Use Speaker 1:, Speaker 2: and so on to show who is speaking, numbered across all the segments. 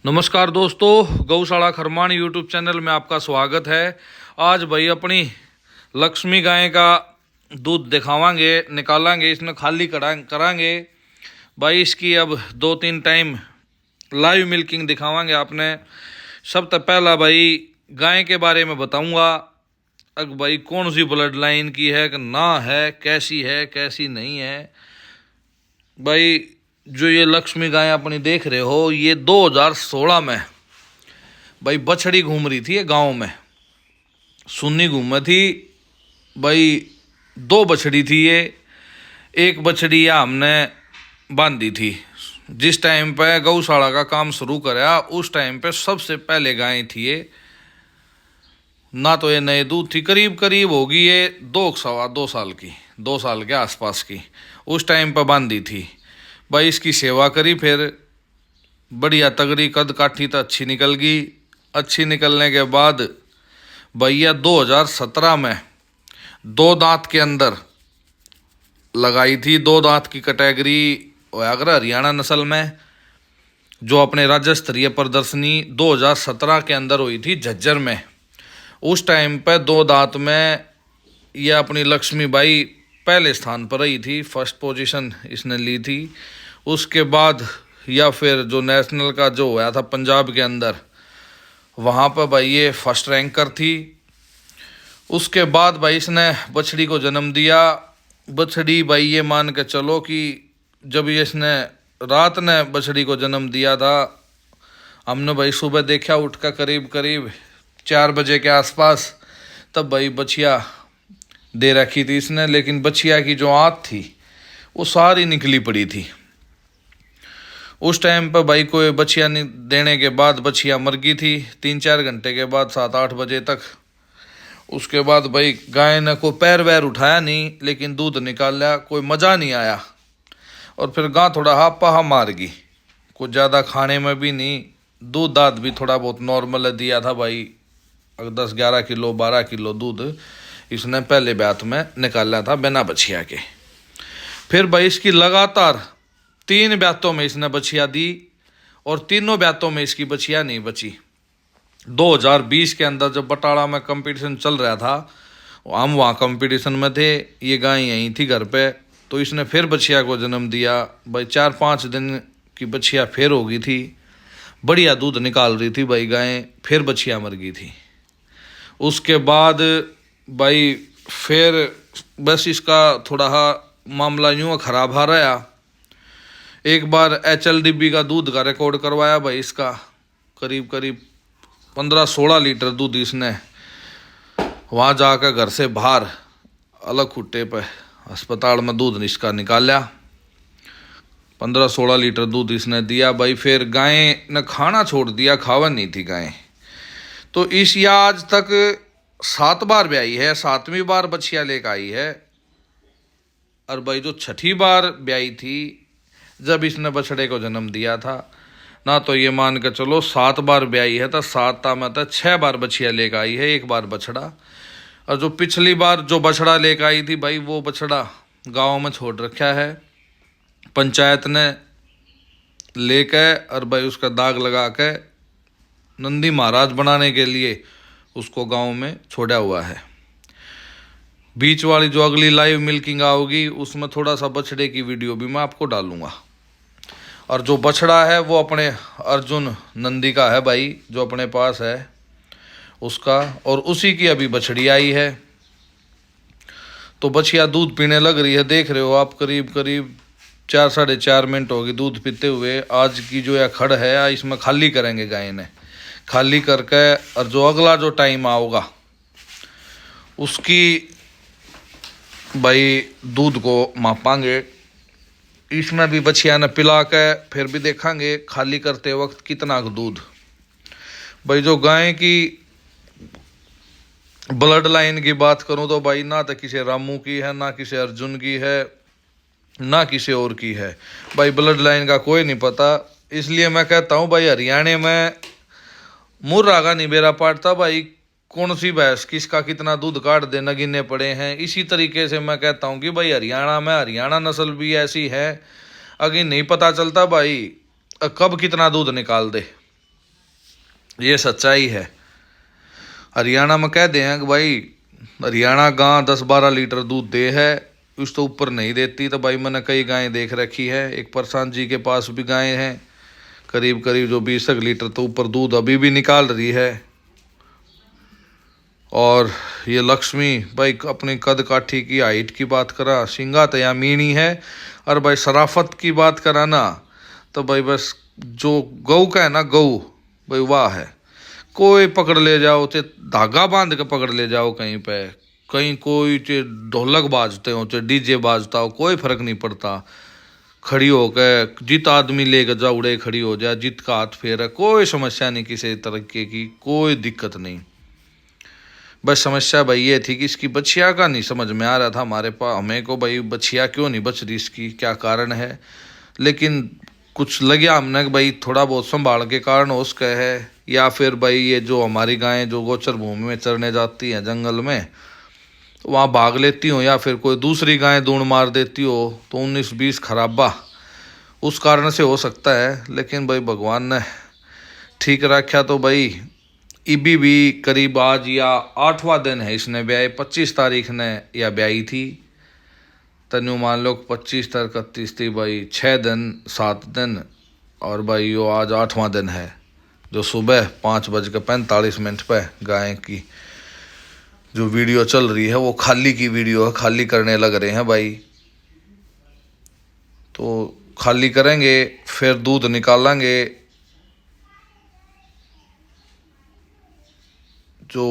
Speaker 1: नमस्कार दोस्तों, गौशाला खरमान यूट्यूब चैनल में आपका स्वागत है। आज भाई अपनी लक्ष्मी गाय का दूध दिखावांगे, निकालांगे, इसमें खाली करांगे भाई। इसकी अब 2-3 टाइम लाइव मिल्किंग दिखावांगे आपने। सबसे पहला भाई गाय के बारे में बताऊंगा, अब भाई कौन सी ब्लड लाइन की है कि ना है, कैसी नहीं है। भाई जो ये लक्ष्मी गाय अपनी देख रहे हो, ये 2016 में भाई बछड़ी घूम रही थी ये गांव में, सुन्नी घूम थी भाई। 2 बछड़ी थी ये, एक बछड़ी या हमने बांधी थी। जिस टाइम पे गौशाला का काम शुरू कराया उस टाइम पे सबसे पहले गाय थी ये। ना तो ये नए दूध थी, करीब होगी ये 2 साल की, 2 साल के आसपास की। उस टाइम पे बांधी थी भाई। इसकी सेवा करी, फिर बढ़िया तगड़ी कद काठी तो अच्छी निकल गई। अच्छी निकलने के बाद भैया 2017 में 2 दांत के अंदर लगाई थी। 2 दांत की कैटेगरी अगर हरियाणा नस्ल में जो अपने राज्य स्तरीय प्रदर्शनी 2017 के अंदर हुई थी झज्जर में। उस टाइम पे 2 दांत में यह अपनी लक्ष्मी बाई पहले स्थान पर रही थी, फर्स्ट पोजीशन इसने ली थी। उसके बाद या फिर जो नेशनल का जो हुआ था पंजाब के अंदर, वहाँ पर भाई ये फर्स्ट रैंकर थी। उसके बाद भाई इसने बछड़ी को जन्म दिया। बछड़ी भाई ये मान के चलो कि जब ये इसने रात ने बछड़ी को जन्म दिया था, हमने भाई सुबह देखा उठ कर करीब 4 बजे के आसपास, तब भाई बछिया दे रखी थी इसने। लेकिन बछिया की जो आँत थी वो सारी निकली पड़ी थी। उस टाइम पर भाई कोई बछिया नहीं देने के बाद बछिया मर गई थी 3-4 घंटे के बाद, 7-8 बजे तक। उसके बाद भाई गाय ने कोई पैर वैर उठाया नहीं, लेकिन दूध निकाल लिया, कोई मज़ा नहीं आया। और फिर गाय थोड़ा हापा मार गई, कुछ ज़्यादा खाने में भी नहीं, दूध दाद भी थोड़ा बहुत नॉर्मल दिया था भाई। 10-11 किलो 12 किलो दूध इसने पहले ब्यात में निकाला था बिना बछिया के। फिर भाई इसकी लगातार 3 ब्यातों में इसने बछिया दी और तीनों ब्यातों में इसकी बछिया नहीं बची। 2020 के अंदर जब बटाला में कंपटीशन चल रहा था, हम वहाँ कंपटीशन में थे, ये गाय यहीं थी घर पे, तो इसने फिर बछिया को जन्म दिया भाई। 4-5 दिन की बछिया फिर हो गई थी, बढ़िया दूध निकाल रही थी भाई गाय, फिर बछिया मर गई थी। उसके बाद भाई फिर बस इसका थोड़ा मामला यूँ खराब आ रहा। एक बार HLDB का दूध का रिकॉर्ड करवाया भाई इसका, करीब 15-16 लीटर दूध इसने वहाँ जाकर घर से बाहर अलग खुट्टे पे अस्पताल में दूध इसका निकाला। 15-16 लीटर दूध इसने दिया भाई। फिर गाय ने खाना छोड़ दिया, खावा नहीं थी गाय। तो इस या आज तक 7 बार ब्याई है, 7वीं बार बछिया लेकर आई है। और भाई जो 6ठी बार ब्याई थी जब इसने बछड़े को जन्म दिया था ना, तो ये मान के चलो 7 बार ब्याई है, तो 7 में तो 6 बार बछिया लेकर आई है, 1 बार बछड़ा। और जो पिछली बार जो बछड़ा लेकर आई थी भाई, वो बछड़ा गाँव में छोड़ रखा है, पंचायत ने लेकर और भाई उसका दाग लगा के नंदी महाराज बनाने के लिए उसको गांव में छोड़ा हुआ है। बीच वाली जो अगली लाइव मिल्किंग आओगी उसमें थोड़ा सा बछड़े की वीडियो भी मैं आपको डालूंगा। और जो बछड़ा है वो अपने अर्जुन नंदी का है भाई, जो अपने पास है उसका, और उसी की अभी बछड़ी आई है। तो बछिया दूध पीने लग रही है, देख रहे हो आप, करीब 4-4.5 मिनट होगी दूध पीते हुए। आज की जो यह खड़ है इसमें खाली करेंगे गाय ने, खाली करके और जो अगला जो टाइम आओगा उसकी भाई दूध को मापांगे। इसमें भी बछिया ने पिला के फिर भी देखेंगे खाली करते वक्त कितना दूध। भाई जो गाय की ब्लड लाइन की बात करूं तो भाई ना तो किसी रामू की है, ना किसी अर्जुन की है, ना किसी और की है भाई। ब्लड लाइन का कोई नहीं पता। इसलिए मैं कहता हूं भाई हरियाणा में मुर्रा का नहीं बेरा पाटता भाई, कौन सी भैंस किसका कितना दूध काट दे नगीने पड़े हैं। इसी तरीके से मैं कहता हूं कि भाई हरियाणा में हरियाणा नस्ल भी ऐसी है, अगर नहीं पता चलता भाई कब कितना दूध निकाल दे। ये सच्चाई है। हरियाणा में कह दे हैं कि भाई हरियाणा गां 10-12 लीटर दूध दे है, उस तो ऊपर नहीं देती। तो भाई मैंने कई गायें देख रखी है। एक प्रशांत जी के पास भी गायें हैं करीब करीब जो 20 लीटर तो ऊपर दूध अभी भी निकाल रही है। और ये लक्ष्मी भाई अपनी कद काठी की हाइट की बात करा, सिंगा तो या मीनी है। और भाई शराफत की बात करा ना, तो भाई बस जो गऊ का है ना, गऊ भाई वाह है। कोई पकड़ ले जाओ, चाहे धागा बांध के पकड़ ले जाओ कहीं पे, कहीं कोई चाहे ढोलक बाजते हो चाहे डीजे बाजता हो, कोई फर्क नहीं पड़ता। खड़ी हो के जित आदमी लेके जा उड़े खड़ी हो जाए, जित का हाथ फेर, कोई समस्या नहीं, किसी तरीके की कोई दिक्कत नहीं। बस समस्या भाई ये थी कि इसकी बछिया का नहीं समझ में आ रहा था हमारे पास, हमें को भाई बछिया क्यों नहीं बच रही, इसकी क्या कारण है। लेकिन कुछ लगे हमने कि भाई थोड़ा बहुत संभाल के कारण हो उसका है, या फिर भाई ये जो हमारी गायें जो गोचर भूमि में चरने जाती हैं जंगल में, वहाँ भाग लेती हो, या फिर कोई दूसरी गाय दूण मार देती हो, तो 19-20 खराबा उस कारण से हो सकता है। लेकिन भाई भगवान ने ठीक रखा। तो भाई इबी भी करीब आज या 8वां दिन है इसने ब्याई, 25 तारीख ने या ब्याई थी। तनु मान लो 25 तक 31 थी भाई, 6 दिन 7 दिन। और भाई यो आज 8वां दिन है, जो सुबह 5:45 पे गाय की जो वीडियो चल रही है वो खाली की वीडियो है, खाली करने लग रहे हैं भाई। तो खाली करेंगे फिर दूध निकालेंगे। जो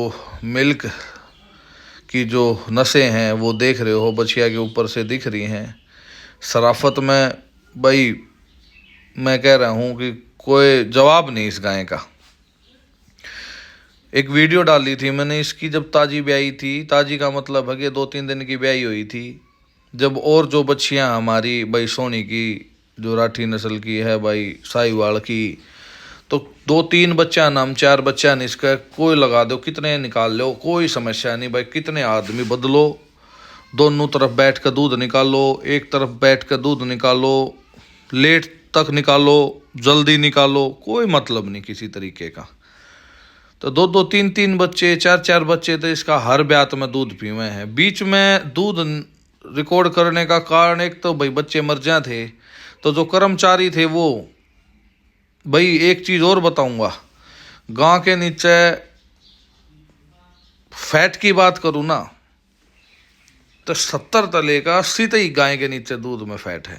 Speaker 1: मिल्क की जो नसें हैं वो देख रहे हो बछिया के ऊपर से दिख रही हैं। शराफत में भाई मैं कह रहा हूँ कि कोई जवाब नहीं इस गाय का। एक वीडियो डाली थी मैंने इसकी जब ताजी ब्याई थी, ताजी का मतलब है कि 2-3 दिन की ब्याई हुई थी। जब और जो बच्चियां हमारी भाई सोनी की जो राठी नस्ल की है भाई, साहिवाल की, तो 2-3 बच्चा नाम 4 बच्चा नहीं, इसका कोई लगा दो, कितने निकाल लो कोई समस्या नहीं भाई। कितने आदमी बदलो, दोनों तरफ बैठ कर दूध निकालो, एक तरफ बैठ कर दूध निकालो, लेट तक निकालो, जल्दी निकालो, कोई मतलब नहीं किसी तरीके का। तो 2-2 3-3 बच्चे 4-4 बच्चे तो इसका हर ब्यात में दूध पीवे हैं। बीच में दूध रिकॉर्ड करने का कारण एक तो भाई बच्चे मर जाए थे, तो जो कर्मचारी थे वो भाई, एक चीज़ और बताऊंगा, गांव के नीचे फैट की बात करूँ ना तो 70 तले का 80 तक गाय के नीचे दूध में फैट है।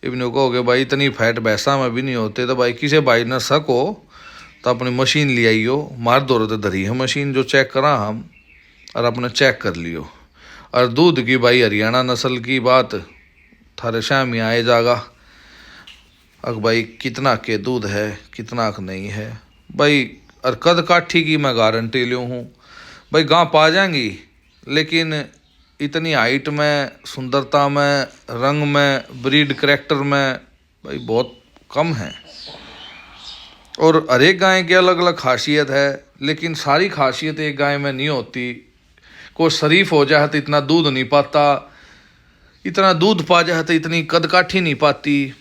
Speaker 1: इबन कहोगे भाई इतनी फैट भैंसा में भी नहीं होते, तो भाई किसी भाई ने शक हो तो अपनी मशीन ले आइयो, मार दो तो धरी है मशीन जो चेक करा हम, और अपने चेक कर लियो। और दूध की भाई हरियाणा नस्ल की बात थारे शाम ही आए जागा, अग भाई कितना के दूध है कितना का नहीं है भाई। और कद काठी की मैं गारंटी ल्यूँ हूँ भाई, गाँ पा जाएंगी, लेकिन इतनी हाइट में, सुंदरता में, रंग में, ब्रीड करैक्टर में भाई बहुत कम है। और हर एक गाय की अलग अलग खासियत है, लेकिन सारी खासियत एक गाय में नहीं होती। कोई शरीफ हो जाए तो इतना दूध नहीं पाता, इतना दूध पा जाए तो इतनी कद काठी नहीं पाती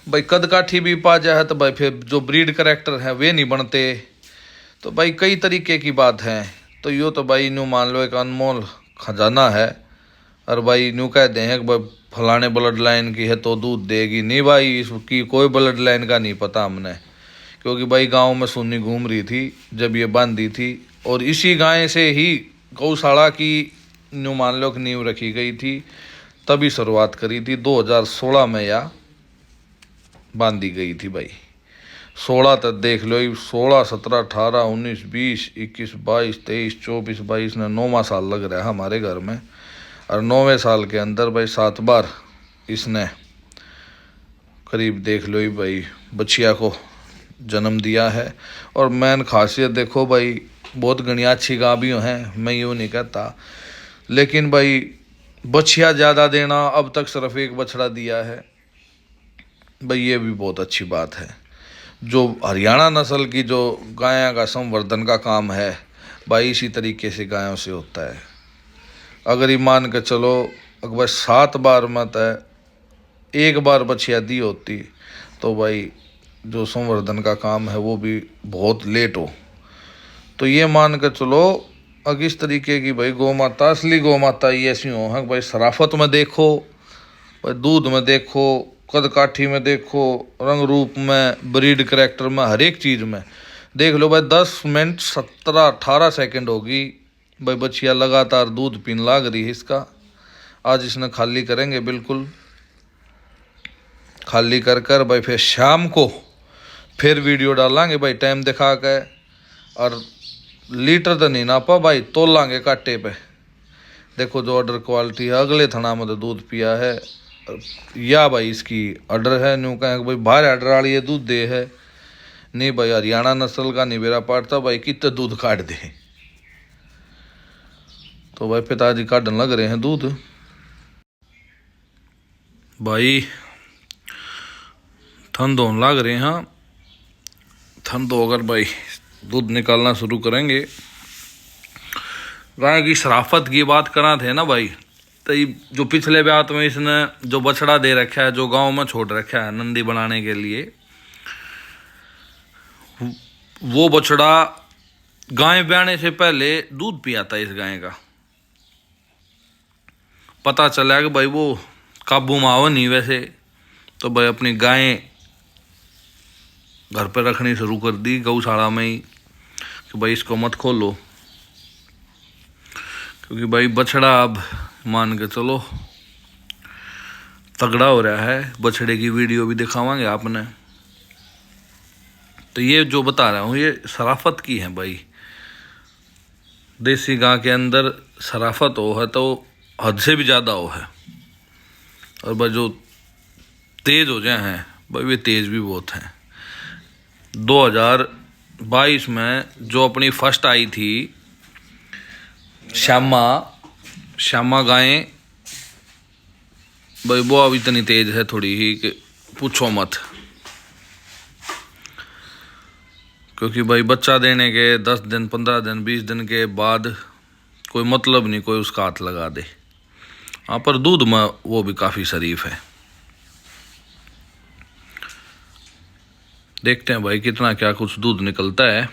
Speaker 1: भाई। कद काठी भी पा जाए तो भाई फिर जो ब्रीड करैक्टर है वे नहीं बनते। तो भाई कई तरीके की बात है। तो यो तो भाई न्यू मान लो एक अनमोल खजाना है। और भाई न्यू कहते हैं कि भाई फलाने ब्लड लाइन की है तो दूध देगी, नहीं भाई इसकी कोई ब्लड लाइन का नहीं पता हमने, क्योंकि भाई गांव में सुन्नी घूम रही थी जब ये बांधी थी। और इसी गाय से ही गौशाला की न्यू मान लो कि नींव रखी गई थी, तभी शुरुआत करी थी 2016 में या बांधी गई थी भाई। 16 तक देख लो, 16, 17, 18, 19, 20, 21, 22, 23, 24, 22 ने 9वां साल लग रहा है हमारे घर में। और 9वें साल के अंदर भाई 7 बार इसने करीब देख लो भाई बच्चिया को जन्म दिया है। और मैन खासियत देखो भाई, बहुत गणिया अच्छी गाभियों हैं, मैं यूँ नहीं कहता, लेकिन भाई बछिया ज़्यादा देना, अब तक सिर्फ एक बछड़ा दिया है भाई, ये भी बहुत अच्छी बात है। जो हरियाणा नस्ल की जो गायों का संवर्धन का काम है भाई, इसी तरीके से गायों से होता है। अगर ये मान के चलो अगर 7 बार मत है, 1 बार बछिया दी होती तो भाई जो संवर्धन का काम है वो भी बहुत लेट हो। तो ये मान कर चलो, अगर इस तरीके की भाई गौ माता, असली गौ माता ये ऐसी हो है भाई, शराफत में देखो भाई, दूध में देखो, कद काठी में देखो, रंग रूप में, ब्रीड करेक्टर में, हर एक चीज में देख लो भाई। 10 मिनट 17-18 सेकंड होगी भाई, बछिया लगातार दूध पीने लाग रही है इसका। आज इसने खाली करेंगे, बिल्कुल खाली कर कर भाई, फिर शाम को फिर वीडियो डालेंगे भाई, टाइम दिखा के। और लीटर तो नहीं नापा भाई, तोलांगे काटे पे। देखो जो ऑर्डर क्वालिटी है, अगले थना में तो दूध पिया है, या भाई इसकी ऑर्डर है न्यू कहें भाई बाहर ऑर्डर वाली ये दूध दे है। नहीं भाई, हरियाणा नस्ल का नहीं मेरा पाटता भाई, कितने दूध काट दे। तो भाई पिताजी काटने लग रहे हैं दूध भाई, ठंड होने लग रहे हैं। ठंड होकर भाई दूध निकालना शुरू करेंगे। गाय की शराफत की बात करा थे ना भाई, तो ये जो पिछले ब्याह में इसने जो बछड़ा दे रखा है, जो गांव में छोड़ रखा है नंदी बनाने के लिए, वो बछड़ा गाय ब्याने से पहले दूध पिया था इस गाय का। पता चला कि भाई वो काबू में आओ नहीं वैसे, तो भाई अपनी गाय घर पे रखनी शुरू कर दी गौशाला में ही, कि भाई इसको मत खोलो। क्योंकि भाई बछड़ा अब मान के चलो तगड़ा हो रहा है। बछड़े की वीडियो भी दिखावांगे आपने। तो ये जो बता रहा हूँ ये शराफत की है भाई। देसी गाय के अंदर शराफत हो है तो हद से भी ज़्यादा हो है। और भाई जो तेज हो जाए हैं भाई, वे तेज भी बहुत हैं। 2022 में जो अपनी फर्स्ट आई थी श्यामा, श्यामा गाय भाई, वो अब इतनी तेज है थोड़ी ही कि पूछो मत। क्योंकि भाई बच्चा देने के 10 दिन 15 दिन 20 दिन के बाद कोई मतलब नहीं कोई उसका हाथ लगा दे। हाँ, पर दूध में वो भी काफ़ी शरीफ है। देखते हैं भाई कितना क्या कुछ दूध निकलता है।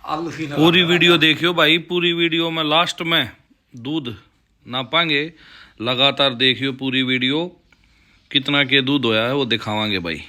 Speaker 1: पूरी वीडियो देखियो भाई, पूरी वीडियो में लास्ट में दूध नापांगे, लगातार देखियो पूरी वीडियो, कितना के दूध होया है वो दिखावांगे भाई।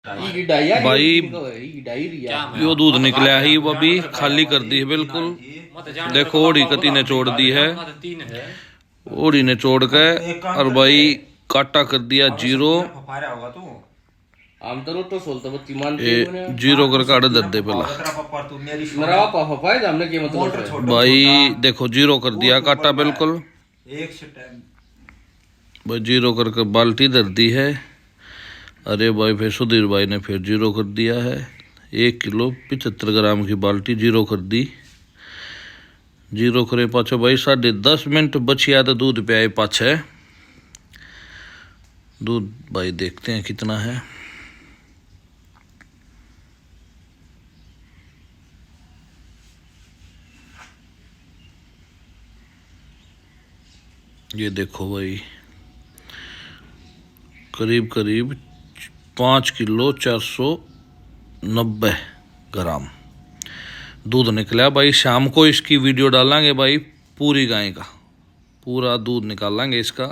Speaker 1: भाई यो दूध निकला ही, वो अभी खाली कर दी है बिल्कुल। देखो ओड़ी कती ने छोड़ दी है, ओड़ी ने छोड़ के और भाई काटा कर दिया जीरो, जीरो कर काट दे पहला भाई। देखो जीरो कर दिया काटा बिल्कुल भाई, जीरो करके बाल्टी धर दी है। अरे भाई फिर सुधीर भाई ने फिर जीरो कर दिया है, 1 किलो 75 ग्राम की बाल्टी जीरो कर दी। जीरो करे पाछो भाई 10.5 मिनट बचिया तो दूध पे आए पाछे। दूध भाई देखते हैं कितना है। ये देखो भाई करीब करीब 5 किलो 490 ग्राम दूध निकला भाई। शाम को इसकी वीडियो डालेंगे भाई, पूरी गाय का पूरा दूध निकालेंगे इसका।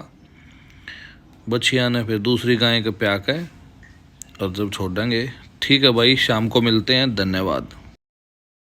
Speaker 1: बछिया ने फिर दूसरी गाय के प्याक है और जब छोड़ देंगे। ठीक है भाई, शाम को मिलते हैं, धन्यवाद।